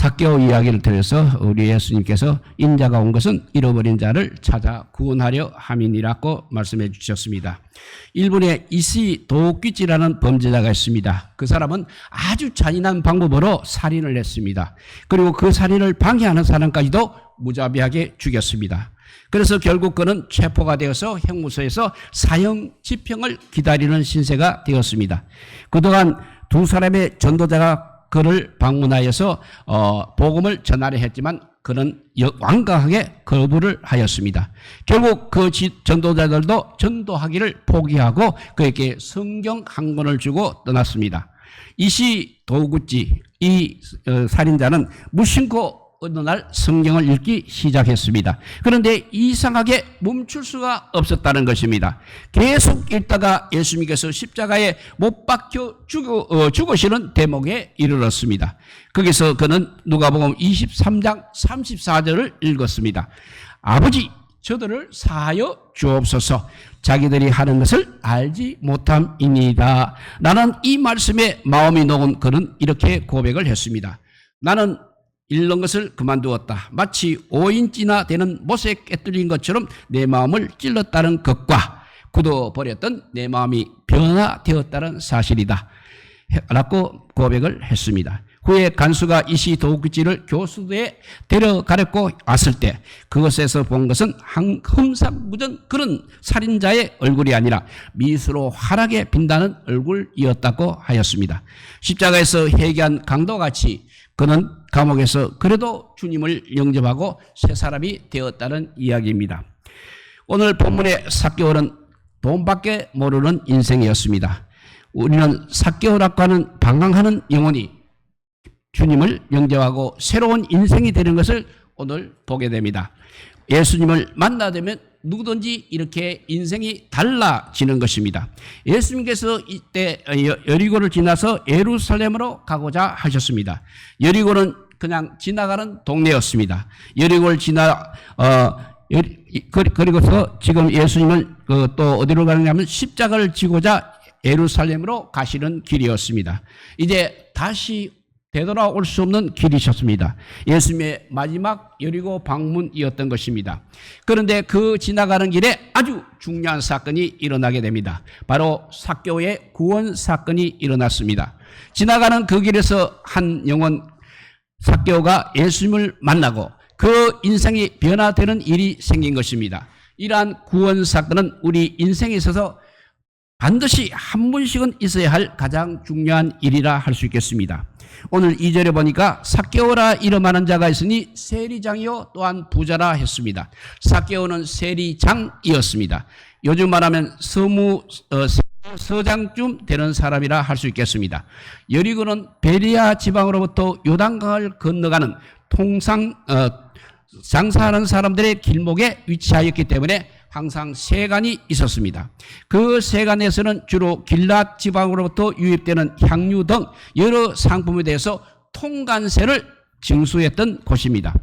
삭개오 이야기를 들어서 우리 예수님께서 인자가 온 것은 잃어버린 자를 찾아 구원하려 함이니라고 말씀해 주셨습니다. 일본에 이시도끼치라는 범죄자가 있습니다. 그 사람은 아주 잔인한 방법으로 살인을 했습니다. 그리고 그 살인을 방해하는 사람까지도 무자비하게 죽였습니다. 그래서 결국 그는 체포가 되어서 형무소에서 사형 집행을 기다리는 신세가 되었습니다. 그동안 두 사람의 전도자가 그를 방문하여서 복음을 전하려 했지만 그는 완강하게 거부를 하였습니다. 결국 그 전도자들도 전도하기를 포기하고 그에게 성경 한 권을 주고 떠났습니다. 이시도구치 이 살인자는 무심코 어느 날 성경을 읽기 시작했습니다. 그런데 이상하게 멈출 수가 없었다는 것입니다. 계속 읽다가 예수님께서 십자가에 못 박혀 죽으시는 대목에 이르렀습니다. 거기서 그는 누가복음 23장 34절을 읽었습니다. 아버지, 저들을 사하여 주옵소서. 자기들이 하는 것을 알지 못함이니이다. 나는 이 말씀에 마음이 녹은 그는 이렇게 고백을 했습니다. 나는 읽는 것을 그만두었다. 마치 5인치나 되는 못에 깨뚫린 것처럼 내 마음을 찔렀다는 것과 굳어버렸던 내 마음이 변화되었다는 사실이다 라고 고백을 했습니다. 후에 간수가 이시도구치를 교수대에 데려가려고 왔을 때 그것에서 본 것은 흠상무전 그런 살인자의 얼굴이 아니라 미수로 환하게 빛나는 얼굴이었다고 하였습니다. 십자가에서 회개한 강도같이 그는 감옥에서 그래도 주님을 영접하고 새 사람이 되었다는 이야기입니다. 오늘 본문의 삭개오는 돈밖에 모르는 인생이었습니다. 우리는 삭개오라고 하는 방황하는 영혼이 주님을 영접하고 새로운 인생이 되는 것을 오늘 보게 됩니다. 예수님을 만나되면 누구든지 이렇게 인생이 달라지는 것입니다. 예수님께서 이때 여리고를 지나서 예루살렘으로 가고자 하셨습니다. 여리고는 그냥 지나가는 동네였습니다. 여리고를 그리고서 지금 예수님은 또 어디로 가느냐면 십자가를 지고자 예루살렘으로 가시는 길이었습니다. 이제 다시 되돌아올 수 없는 길이셨습니다. 예수님의 마지막 여리고 방문이었던 것입니다. 그런데 그 지나가는 길에 아주 중요한 사건이 일어나게 됩니다. 바로 삭개오의 구원 사건이 일어났습니다. 지나가는 그 길에서 한 영혼 삭개오가 예수님을 만나고 그 인생이 변화되는 일이 생긴 것입니다. 이러한 구원 사건은 우리 인생에 있어서 반드시 한 번씩은 있어야 할 가장 중요한 일이라 할 수 있겠습니다. 오늘 2절에 보니까 삭개오라 이름하는 자가 있으니 세리장이요 또한 부자라 했습니다. 삭개오는 세리장이었습니다. 요즘 말하면 서장쯤 되는 사람이라 할 수 있겠습니다. 여리고는 베리아 지방으로부터 요단강을 건너가는 장사하는 사람들의 길목에 위치하였기 때문에 항상 세관이 있었습니다. 그 세관에서는 주로 길랏 지방으로부터 유입되는 향유 등 여러 상품에 대해서 통관세를 징수했던 곳입니다.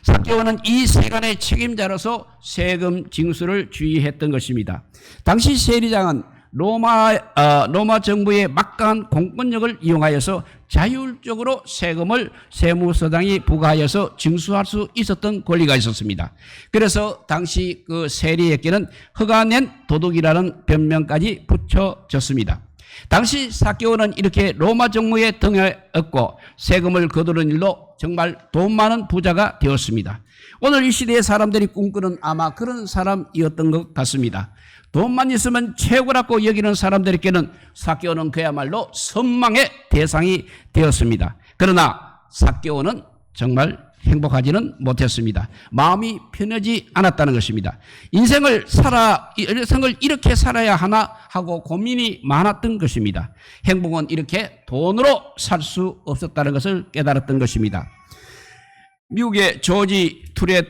삭개오는 이 세관의 책임자로서 세금 징수를 주의했던 것입니다. 당시 세리장은 로마 정부의 막강한 공권력을 이용하여서 자율적으로 세금을 세무서장이 부과하여서 징수할 수 있었던 권리가 있었습니다. 그래서 당시 그 세리에게는 허가낸 도둑이라는 변명까지 붙여졌습니다. 당시 삭개오는 이렇게 로마 정부의 등에 업고 세금을 거두는 일로 정말 돈 많은 부자가 되었습니다. 오늘 이 시대의 사람들이 꿈꾸는 아마 그런 사람이었던 것 같습니다. 돈만 있으면 최고라고 여기는 사람들에게는 삭개오는 그야말로 선망의 대상이 되었습니다. 그러나 삭개오는 정말 행복하지는 못했습니다. 마음이 편하지 않았다는 것입니다. 인생을 이렇게 살아야 하나 하고 고민이 많았던 것입니다. 행복은 이렇게 돈으로 살 수 없었다는 것을 깨달았던 것입니다. 미국의 조지 투렛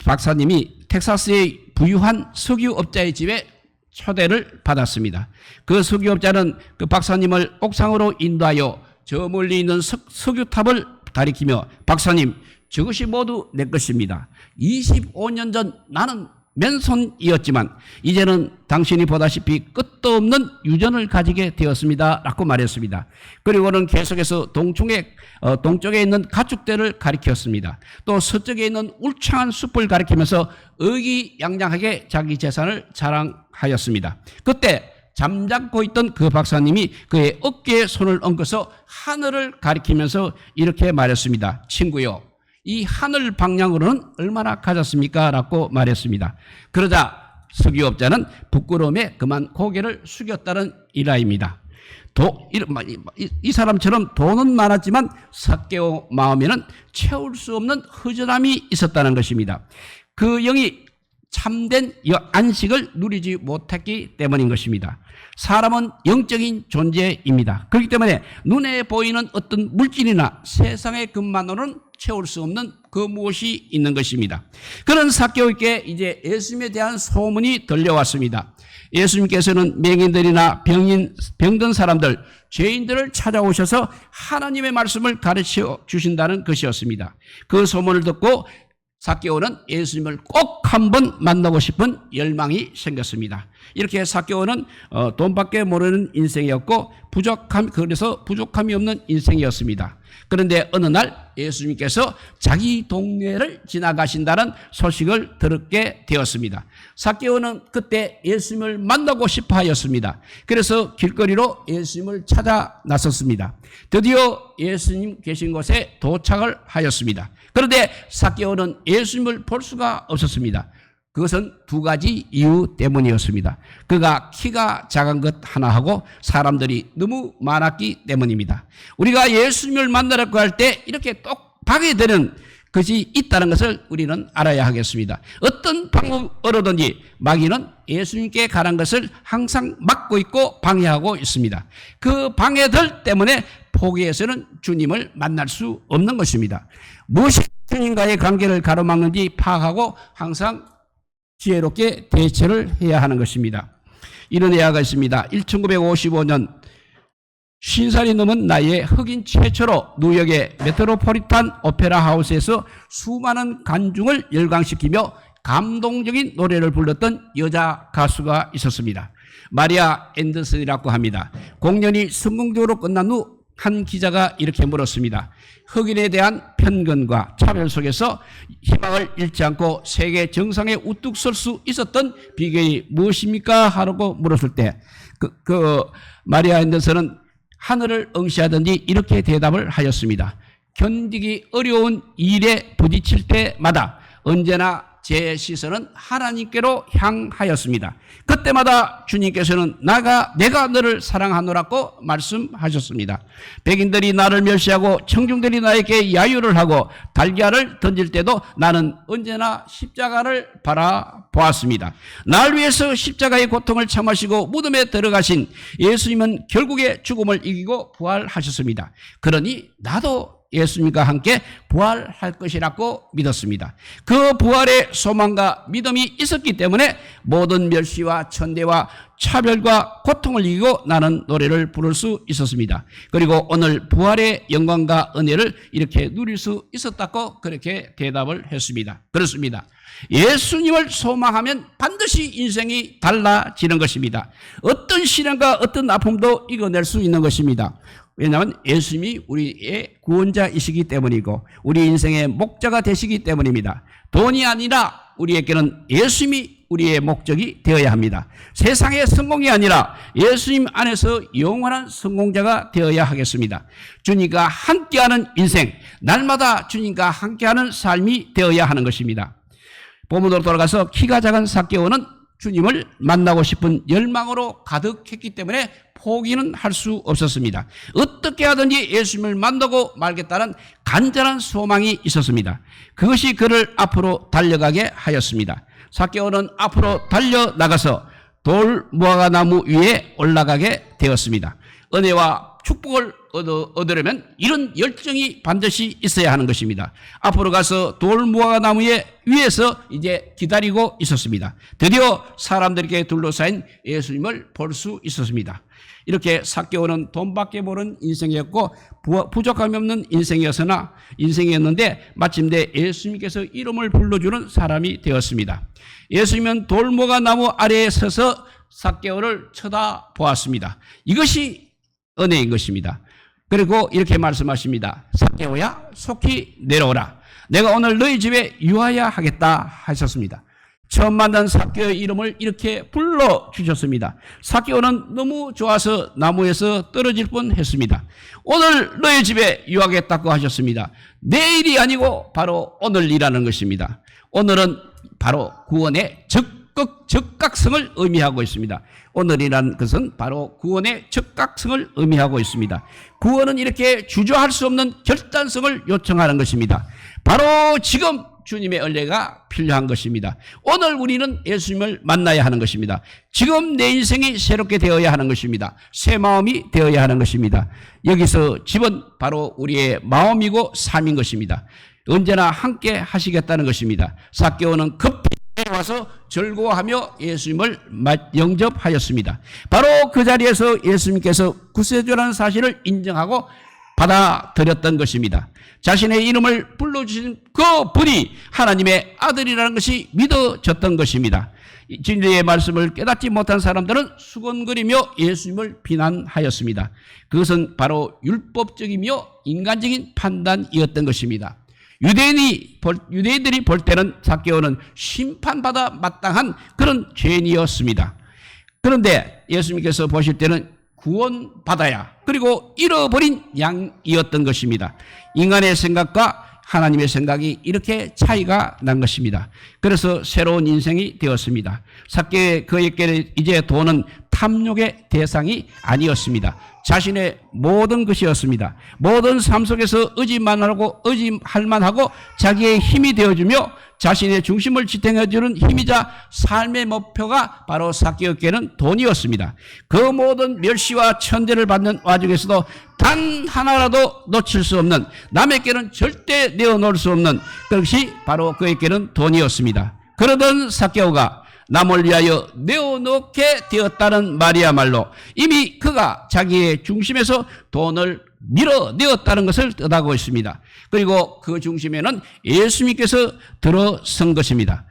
박사님이 텍사스의 부유한 석유업자의 집에 초대를 받았습니다. 그 석유업자는 그 박사님을 옥상으로 인도하여 저 멀리 있는 석유탑을 가리키며 박사님, 저것이 모두 내 것입니다. 25년 전 나는 맨손이었지만 이제는 당신이 보다시피 끝도 없는 유전을 가지게 되었습니다 라고 말했습니다. 그리고는 계속해서 동쪽에 있는 가축들을 가리켰습니다. 또 서쪽에 있는 울창한 숲을 가리키면서 의기양양하게 자기 재산을 자랑하였습니다. 그때 잠잠고 있던 그 박사님이 그의 어깨에 손을 얹어서 하늘을 가리키면서 이렇게 말했습니다. 친구요, 이 하늘 방향으로는 얼마나 가졌습니까? 라고 말했습니다. 그러자 석유업자는 부끄러움에 그만 고개를 숙였다는 일화입니다. 이 사람처럼 돈은 많았지만 삭개오 마음에는 채울 수 없는 허전함이 있었다는 것입니다. 그 영이 참된 안식을 누리지 못했기 때문인 것입니다. 사람은 영적인 존재입니다. 그렇기 때문에 눈에 보이는 어떤 물질이나 세상의 것만으로는 채울 수 없는 그 무엇이 있는 것입니다. 그런 삭개오에게 이제 예수님에 대한 소문이 들려왔습니다. 예수님께서는 맹인들이나 병든 사람들, 죄인들을 찾아오셔서 하나님의 말씀을 가르쳐 주신다는 것이었습니다. 그 소문을 듣고 삭개오는 예수님을 꼭 한번 만나고 싶은 열망이 생겼습니다. 이렇게 삭개오는 돈밖에 모르는 인생이었고 그래서 부족함이 없는 인생이었습니다. 그런데 어느 날 예수님께서 자기 동네를 지나가신다는 소식을 듣게 되었습니다. 삭개오는 그때 예수님을 만나고 싶어 하였습니다. 그래서 길거리로 예수님을 찾아 나섰습니다. 드디어 예수님 계신 곳에 도착을 하였습니다. 그런데 삭개오는 예수님을 볼 수가 없었습니다. 그것은 두 가지 이유 때문이었습니다. 그가 키가 작은 것 하나하고 사람들이 너무 많았기 때문입니다. 우리가 예수님을 만나려고 할 때 이렇게 똑하게 되는 것이 있다는 것을 우리는 알아야 하겠습니다. 어떤 방법으로든지 마귀는 예수님께 가는 것을 항상 막고 있고 방해하고 있습니다. 그 방해들 때문에 포기해서는 주님을 만날 수 없는 것입니다. 무엇이 주님과의 관계를 가로막는지 파악하고 항상 지혜롭게 대처를 해야 하는 것입니다. 이런 예화가 있습니다. 1955년 50살이 넘은 나이에 흑인 최초로 뉴욕의 메트로폴리탄 오페라 하우스에서 수많은 관중을 열광시키며 감동적인 노래를 불렀던 여자 가수가 있었습니다. 마리아 앤더슨이라고 합니다. 공연이 성공적으로 끝난 후 한 기자가 이렇게 물었습니다. 흑인에 대한 편견과 차별 속에서 희망을 잃지 않고 세계 정상에 우뚝 설 수 있었던 비결이 무엇입니까? 하라고 물었을 때 마리아 앤더슨은 하늘을 응시하든지 이렇게 대답을 하였습니다. 견디기 어려운 일에 부딪힐 때마다 언제나 제 시선은 하나님께로 향하였습니다. 그때마다 주님께서는 내가 너를 사랑하노라고 말씀하셨습니다. 백인들이 나를 멸시하고 청중들이 나에게 야유를 하고 달걀을 던질 때도 나는 언제나 십자가를 바라보았습니다. 날 위해서 십자가의 고통을 참으시고 무덤에 들어가신 예수님은 결국에 죽음을 이기고 부활하셨습니다. 그러니 나도 예수님과 함께 부활할 것이라고 믿었습니다. 그 부활의 소망과 믿음이 있었기 때문에 모든 멸시와 천대와 차별과 고통을 이기고 나는 노래를 부를 수 있었습니다. 그리고 오늘 부활의 영광과 은혜를 이렇게 누릴 수 있었다고 그렇게 대답을 했습니다. 그렇습니다. 예수님을 소망하면 반드시 인생이 달라지는 것입니다. 어떤 시련과 어떤 아픔도 이겨낼 수 있는 것입니다. 왜냐하면 예수님이 우리의 구원자이시기 때문이고 우리 인생의 목자가 되시기 때문입니다. 돈이 아니라 우리에게는 예수님이 우리의 목적이 되어야 합니다. 세상의 성공이 아니라 예수님 안에서 영원한 성공자가 되어야 하겠습니다. 주님과 함께하는 인생, 날마다 주님과 함께하는 삶이 되어야 하는 것입니다. 본문으로 돌아가서 키가 작은 삭개오는 주님을 만나고 싶은 열망으로 가득했기 때문에 포기는 할 수 없었습니다. 어떻게 하든지 예수님을 만나고 말겠다는 간절한 소망이 있었습니다. 그것이 그를 앞으로 달려가게 하였습니다. 삭개오는 앞으로 달려나가서 돌 무화과나무 위에 올라가게 되었습니다. 은혜와 축복을 얻으려면 이런 열정이 반드시 있어야 하는 것입니다. 앞으로 가서 돌 무화과나무 위에서 이제 기다리고 있었습니다. 드디어 사람들에게 둘러싸인 예수님을 볼 수 있었습니다. 이렇게 삭개오는 돈밖에 모르는 인생이었고 부족함이 없는 인생이었는데 마침내 예수님께서 이름을 불러주는 사람이 되었습니다. 예수님은 돌모가 나무 아래에 서서 삭개오를 쳐다보았습니다. 이것이 은혜인 것입니다. 그리고 이렇게 말씀하십니다. 삭개오야 속히 내려오라. 내가 오늘 너희 집에 유하야 하겠다 하셨습니다. 처음 만난 삭개오의 이름을 이렇게 불러주셨습니다. 삭개오는 너무 좋아서 나무에서 떨어질 뻔했습니다. 오늘 너희 집에 유하겠다고 하셨습니다. 내일이 아니고 바로 오늘이라는 것입니다. 오늘은 바로 구원의 적각성을 의미하고 있습니다. 오늘이라는 것은 바로 구원의 적각성을 의미하고 있습니다. 구원은 이렇게 주저할 수 없는 결단성을 요청하는 것입니다. 바로 지금 주님의 은혜가 필요한 것입니다. 오늘 우리는 예수님을 만나야 하는 것입니다. 지금 내 인생이 새롭게 되어야 하는 것입니다. 새 마음이 되어야 하는 것입니다. 여기서 집은 바로 우리의 마음이고 삶인 것입니다. 언제나 함께 하시겠다는 것입니다. 삭개오는 급히 와서 즐거워하며 예수님을 영접하였습니다. 바로 그 자리에서 예수님께서 구세주라는 사실을 인정하고 받아들였던 것입니다. 자신의 이름을 불러주신 그 분이 하나님의 아들이라는 것이 믿어졌던 것입니다. 진리의 말씀을 깨닫지 못한 사람들은 수건거리며 예수님을 비난하였습니다. 그것은 바로 율법적이며 인간적인 판단이었던 것입니다. 유대인들이 볼 때는 삭개오는 심판받아 마땅한 그런 죄인이었습니다. 그런데 예수님께서 보실 때는 구원받아야 그리고 잃어버린 양이었던 것입니다. 인간의 생각과 하나님의 생각이 이렇게 차이가 난 것입니다. 그래서 새로운 인생이 되었습니다. 삭개오의 그에게 이제 돈은 탐욕의 대상이 아니었습니다. 자신의 모든 것이었습니다. 모든 삶 속에서 의지할 만하고 자기의 힘이 되어주며 자신의 중심을 지탱해주는 힘이자 삶의 목표가 바로 삭개오에게는 돈이었습니다. 그 모든 멸시와 천대를 받는 와중에서도 단 하나라도 놓칠 수 없는, 남에게는 절대 내어놓을 수 없는 그것이 바로 그에게는 돈이었습니다. 그러던 삭개오가 남을 위하여 내어놓게 되었다는 말이야말로 이미 그가 자기의 중심에서 돈을 밀어내었다는 것을 뜻하고 있습니다. 그리고 그 중심에는 예수님께서 들어선 것입니다.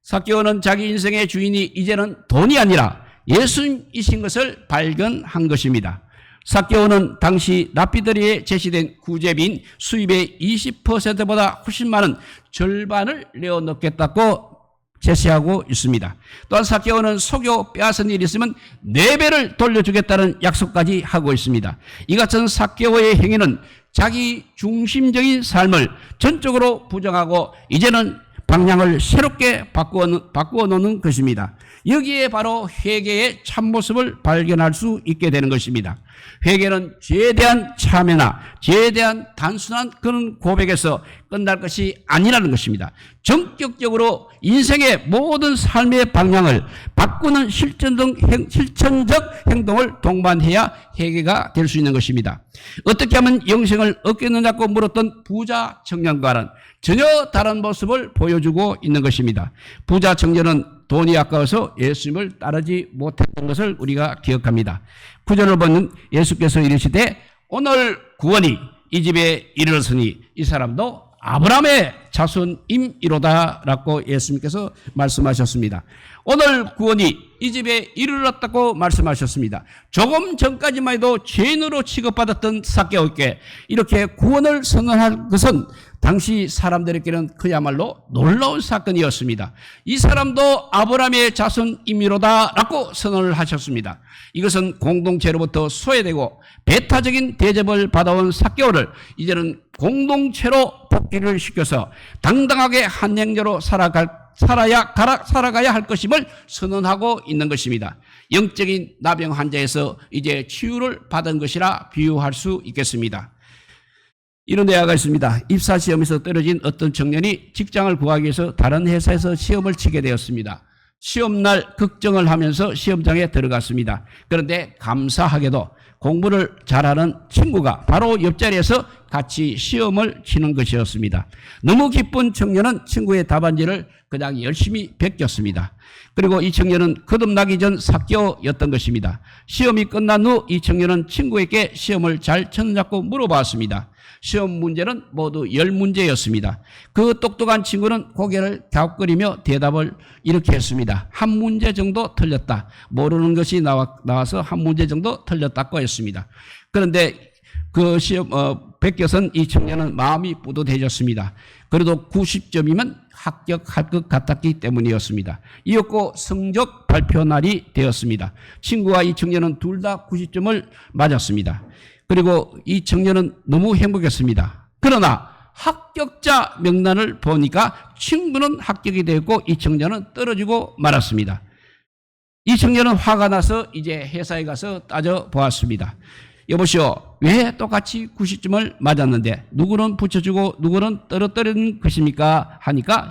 삭개오는 자기 인생의 주인이 이제는 돈이 아니라 예수님이신 것을 발견한 것입니다. 삭개오는 당시 랍비들에게 제시된 구제비인 수입의 20%보다 훨씬 많은 절반을 내어놓겠다고 제시하고 있습니다. 또한 삭개오는 속여 빼앗은 일이 있으면 4배를 돌려주겠다는 약속까지 하고 있습니다. 이 같은 삭개오의 행위는 자기 중심적인 삶을 전적으로 부정하고 이제는 방향을 새롭게 바꾸어 놓는 것입니다. 여기에 바로 회개의 참모습을 발견할 수 있게 되는 것입니다. 회개는 죄에 대한 참회나 죄에 대한 단순한 그런 고백에서 끝날 것이 아니라는 것입니다. 전격적으로 인생의 모든 삶의 방향을 바꾸는 실천적 행동을 동반해야 회개가 될 수 있는 것입니다. 어떻게 하면 영생을 얻겠느냐고 물었던 부자 청년과는 전혀 다른 모습을 보여주고 있는 것입니다. 부자 청년은 돈이 아까워서 예수님을 따르지 못했던 것을 우리가 기억합니다. 9절을 보면 예수께서 이르시되 오늘 구원이 이 집에 이르렀으니 이 사람도 아브라함의 자손임이로다 라고 예수님께서 말씀하셨습니다. 오늘 구원이 이 집에 이르렀다고 말씀하셨습니다. 조금 전까지만 해도 죄인으로 취급받았던 삭개오에게 이렇게 구원을 선언할 것은 당시 사람들에게는 그야말로 놀라운 사건이었습니다. 이 사람도 아브라함의 자손임이로다 라고 선언을 하셨습니다. 이것은 공동체로부터 소외되고 배타적인 대접을 받아온 삭개오를 이제는 공동체로 복귀를 시켜서 당당하게 한 행자로 살아가야 할 것임을 선언하고 있는 것입니다. 영적인 나병 환자에서 이제 치유를 받은 것이라 비유할 수 있겠습니다. 이런 대화가 있습니다. 입사시험에서 떨어진 어떤 청년이 직장을 구하기 위해서 다른 회사에서 시험을 치게 되었습니다. 시험날 걱정을 하면서 시험장에 들어갔습니다. 그런데 감사하게도 공부를 잘하는 친구가 바로 옆자리에서 같이 시험을 치는 것이었습니다. 너무 기쁜 청년은 친구의 답안지를 그냥 열심히 베꼈습니다. 그리고 이 청년은 거듭나기 전 사교였던 것입니다. 시험이 끝난 후 이 청년은 친구에게 시험을 잘 쳤느냐고 물어봤습니다. 시험 문제는 모두 10문제였습니다. 그 똑똑한 친구는 고개를 갸웃거리며 대답을 이렇게 했습니다. 한 문제 정도 틀렸다. 모르는 것이 나와서 한 문제 정도 틀렸다고 했습니다. 그런데 그 시험 베껴선 이 청년은 마음이 뿌듯해졌습니다. 그래도 90점이면 합격할 것 같았기 때문이었습니다. 이었고 성적 발표 날이 되었습니다. 친구와 이 청년은 둘 다 90점을 맞았습니다. 그리고 이 청년은 너무 행복했습니다. 그러나 합격자 명단을 보니까 친구는 합격이 되었고 이 청년은 떨어지고 말았습니다. 이 청년은 화가 나서 이제 회사에 가서 따져보았습니다. 여보시오, 왜 똑같이 90점을 맞았는데 누구는 붙여주고 누구는 떨어뜨리는 것입니까? 하니까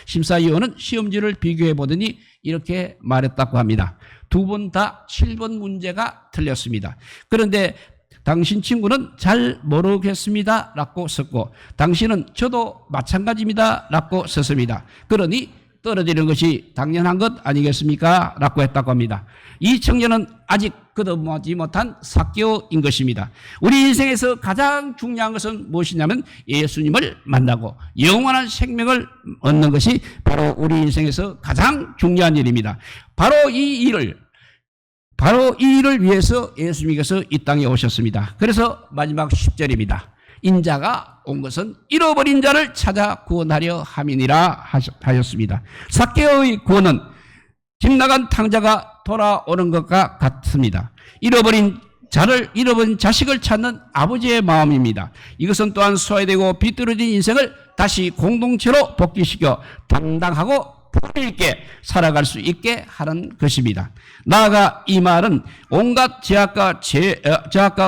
심사위원은 시험지를 비교해 보더니 이렇게 말했다고 합니다. 두 분 다 7번 문제가 틀렸습니다. 그런데 당신 친구는 잘 모르겠습니다 라고 썼고 당신은 저도 마찬가지입니다 라고 썼습니다. 그러니 떨어지는 것이 당연한 것 아니겠습니까? 라고 했다고 합니다. 이 청년은 아직 거듭나지 못한 사교인 것입니다. 우리 인생에서 가장 중요한 것은 무엇이냐면 예수님을 만나고 영원한 생명을 얻는 것이 바로 우리 인생에서 가장 중요한 일입니다. 바로 이 일을 위해서 예수님께서 이 땅에 오셨습니다. 그래서 마지막 10절입니다. 인자가 온 것은 잃어버린 자를 찾아 구원하려 함이니라 하셨습니다. 삭개오의 구원은 집 나간 탕자가 돌아오는 것과 같습니다. 잃어버린 자식을 찾는 아버지의 마음입니다. 이것은 또한 소외되고 비뚤어진 인생을 다시 공동체로 복귀시켜 당당하고 품위 있게 살아갈 수 있게 하는 것입니다. 나아가 이 말은 온갖 죄악과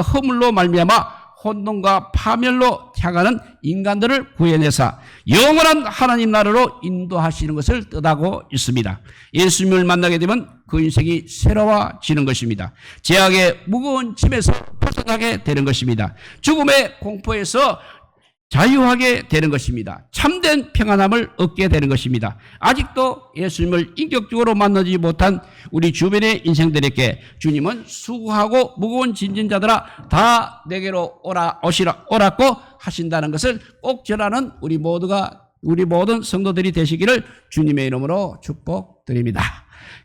허물로 말미암아 혼돈과 파멸로 향하는 인간들을 구해내사 영원한 하나님 나라로 인도하시는 것을 뜻하고 있습니다. 예수님을 만나게 되면 그 인생이 새로워지는 것입니다. 죄악의 무거운 짐에서 벗어나게 되는 것입니다. 죽음의 공포에서 자유하게 되는 것입니다. 참된 평안함을 얻게 되는 것입니다. 아직도 예수님을 인격적으로 만나지 못한 우리 주변의 인생들에게 주님은 수고하고 무거운 짐진 자들아 다 내게로 오라고 하신다는 것을 꼭 전하는 우리 모든 성도들이 되시기를 주님의 이름으로 축복드립니다.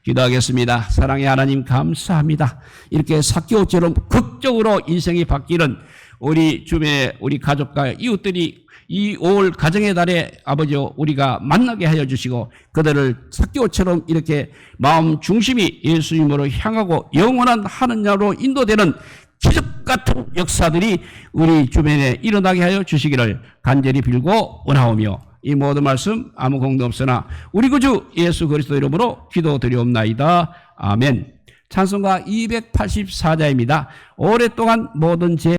기도하겠습니다. 사랑의 하나님 감사합니다. 이렇게 삭개오처럼 극적으로 인생이 바뀌는 우리 주변의 우리 가족과 이웃들이 이 5월 가정의 달에 아버지 우리가 만나게 하여 주시고 그들을 삭개오처럼 이렇게 마음 중심이 예수님으로 향하고 영원한 하느냐로 인도되는 기적 같은 역사들이 우리 주변에 일어나게 하여 주시기를 간절히 빌고 원하오며 이 모든 말씀 아무 공도 없으나 우리 구주 예수 그리스도 이름으로 기도드리옵나이다. 아멘. 찬송가 284자입니다. 오랫동안 모든 죄